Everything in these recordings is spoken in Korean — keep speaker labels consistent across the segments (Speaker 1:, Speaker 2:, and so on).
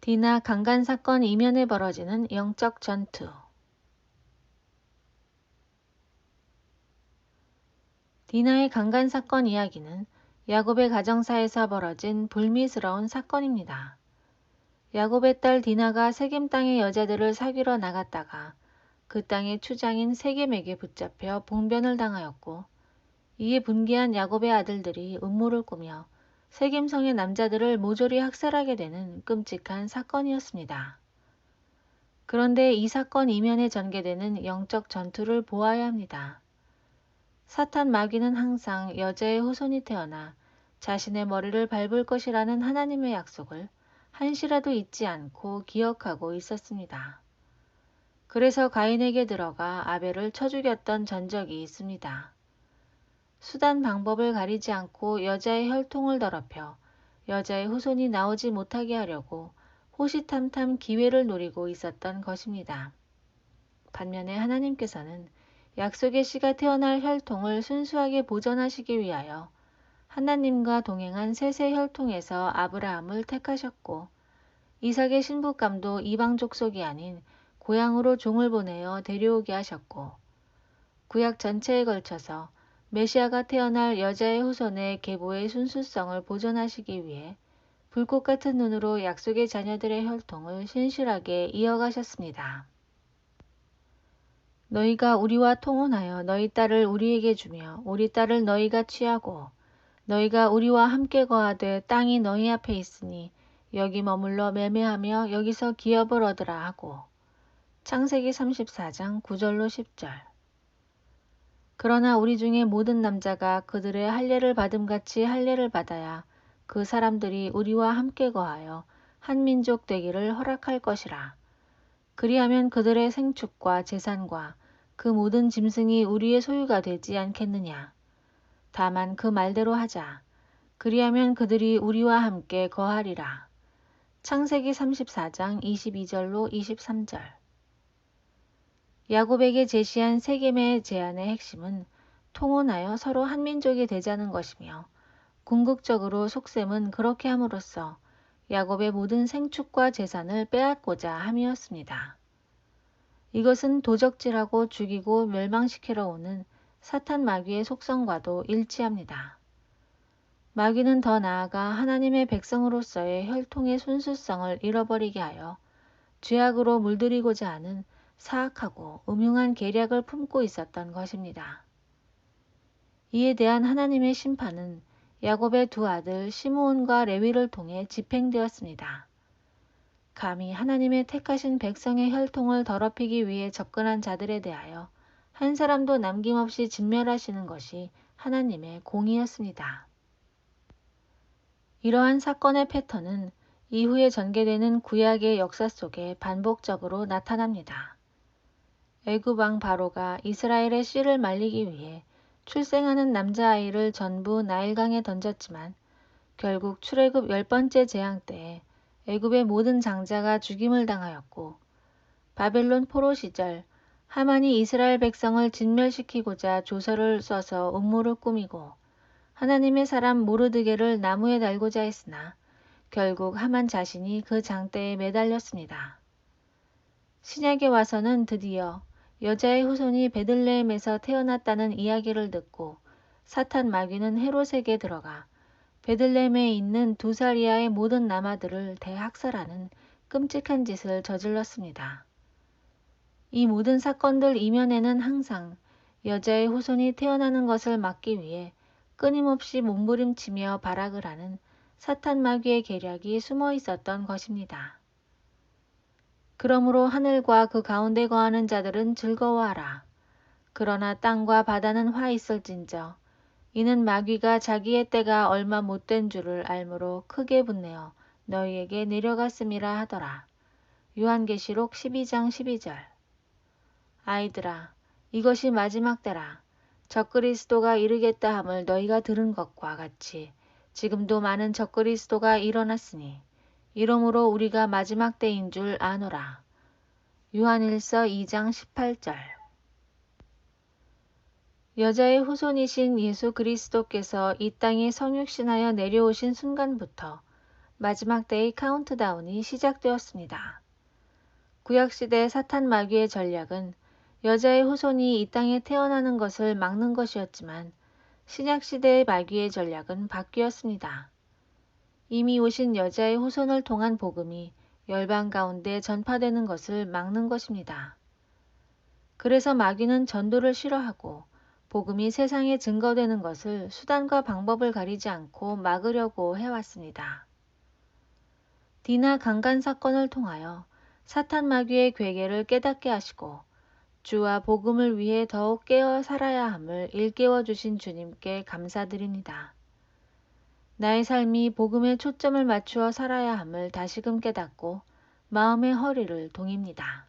Speaker 1: 디나 강간 사건 이면에 벌어지는 영적 전투. 디나의 강간 사건 이야기는 야곱의 가정사에서 벌어진 불미스러운 사건입니다. 야곱의 딸 디나가 세겜 땅의 여자들을 사귀러 나갔다가 그 땅의 추장인 세겜에게 붙잡혀 봉변을 당하였고, 이에 분개한 야곱의 아들들이 음모를 꾸며 세겜성의 남자들을 모조리 학살하게 되는 끔찍한 사건이었습니다. 그런데 이 사건 이면에 전개되는 영적 전투를 보아야 합니다. 사탄 마귀는 항상 여자의 후손이 태어나 자신의 머리를 밟을 것이라는 하나님의 약속을 한시라도 잊지 않고 기억하고 있었습니다. 그래서 가인에게 들어가 아벨을 쳐 죽였던 전적이 있습니다. 수단 방법을 가리지 않고 여자의 혈통을 더럽혀 여자의 후손이 나오지 못하게 하려고 호시탐탐 기회를 노리고 있었던 것입니다. 반면에 하나님께서는 약속의 씨가 태어날 혈통을 순수하게 보존하시기 위하여 하나님과 동행한 셋의 혈통에서 아브라함을 택하셨고, 이삭의 신부감도 이방 족속이 아닌 고향으로 종을 보내어 데려오게 하셨고, 구약 전체에 걸쳐서 메시아가 태어날 여자의 후손의 계보의 순수성을 보존하시기 위해 불꽃 같은 눈으로 약속의 자녀들의 혈통을 신실하게 이어가셨습니다. 너희가 우리와 통혼하여 너희 딸을 우리에게 주며 우리 딸을 너희가 취하고 너희가 우리와 함께 거하되 땅이 너희 앞에 있으니 여기 머물러 매매하며 여기서 기업을 얻으라 하고. 창세기 34장 9절로 10절. 그러나 우리 중에 모든 남자가 그들의 할례를 받음같이 할례를 받아야 그 사람들이 우리와 함께 거하여 한 민족 되기를 허락할 것이라. 그리하면 그들의 생축과 재산과 그 모든 짐승이 우리의 소유가 되지 않겠느냐. 다만 그 말대로 하자. 그리하면 그들이 우리와 함께 거하리라. 창세기 34장 22절로 23절. 야곱에게 제시한 세겜의 제안의 핵심은 통혼하여 서로 한 민족이 되자는 것이며, 궁극적으로 속셈은 그렇게 함으로써 야곱의 모든 생축과 재산을 빼앗고자 함이었습니다. 이것은 도적질하고 죽이고 멸망시키러 오는 사탄 마귀의 속성과도 일치합니다. 마귀는 더 나아가 하나님의 백성으로서의 혈통의 순수성을 잃어버리게 하여 죄악으로 물들이고자 하는 사악하고 음흉한 계략을 품고 있었던 것입니다. 이에 대한 하나님의 심판은 야곱의 두 아들 시므온과 레위를 통해 집행되었습니다. 감히 하나님의 택하신 백성의 혈통을 더럽히기 위해 접근한 자들에 대하여 한 사람도 남김없이 진멸하시는 것이 하나님의 공의였습니다. 이러한 사건의 패턴은 이후에 전개되는 구약의 역사 속에 반복적으로 나타납니다. 애굽 왕 바로가 이스라엘의 씨를 말리기 위해 출생하는 남자아이를 전부 나일강에 던졌지만 결국 출애굽 10번째 재앙 때에 애굽의 모든 장자가 죽임을 당하였고, 바벨론 포로 시절 하만이 이스라엘 백성을 진멸시키고자 조서를 써서 음모를 꾸미고 하나님의 사람 모르드게를 나무에 달고자 했으나 결국 하만 자신이 그 장대에 매달렸습니다. 신약에 와서는 드디어 여자의 후손이 베들레헴에서 태어났다는 이야기를 듣고 사탄 마귀는 헤롯에게 들어가 베들레헴에 있는 두 살 이하의 모든 남아들을 대학살하는 끔찍한 짓을 저질렀습니다. 이 모든 사건들 이면에는 항상 여자의 후손이 태어나는 것을 막기 위해 끊임없이 몸부림치며 발악을 하는 사탄 마귀의 계략이 숨어 있었던 것입니다. 그러므로 하늘과 그 가운데 거하는 자들은 즐거워하라. 그러나 땅과 바다는 화 있을진저 이는 마귀가 자기의 때가 얼마 못된 줄을 알므로 크게 분내어 너희에게 내려갔음이라 하더라. 요한계시록 12장 12절. 아이들아, 이것이 마지막 때라. 적그리스도가 이르겠다 함을 너희가 들은 것과 같이 지금도 많은 적그리스도가 일어났으니 이러므로 우리가 마지막 때인 줄 아노라. 요한일서 2장 18절. 여자의 후손이신 예수 그리스도께서 이 땅에 성육신하여 내려오신 순간부터 마지막 때의 카운트다운이 시작되었습니다. 구약시대 사탄 마귀의 전략은 여자의 후손이 이 땅에 태어나는 것을 막는 것이었지만 신약시대의 마귀의 전략은 바뀌었습니다. 이미 오신 여자의 후손을 통한 복음이 열방 가운데 전파되는 것을 막는 것입니다. 그래서 마귀는 전도를 싫어하고 복음이 세상에 증거되는 것을 수단과 방법을 가리지 않고 막으려고 해왔습니다. 디나 강간 사건을 통하여 사탄 마귀의 괴계를 깨닫게 하시고 주와 복음을 위해 더욱 깨어 살아야 함을 일깨워 주신 주님께 감사드립니다. 나의 삶이 복음에 초점을 맞추어 살아야 함을 다시금 깨닫고 마음의 허리를 동입니다.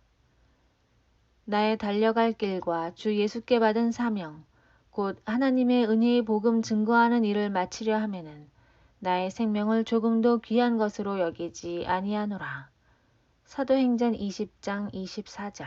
Speaker 1: 나의 달려갈 길과 주 예수께 받은 사명, 곧 하나님의 은혜의 복음 증거하는 일을 마치려 하면은 나의 생명을 조금도 귀한 것으로 여기지 아니하노라. 사도행전 20장 24절.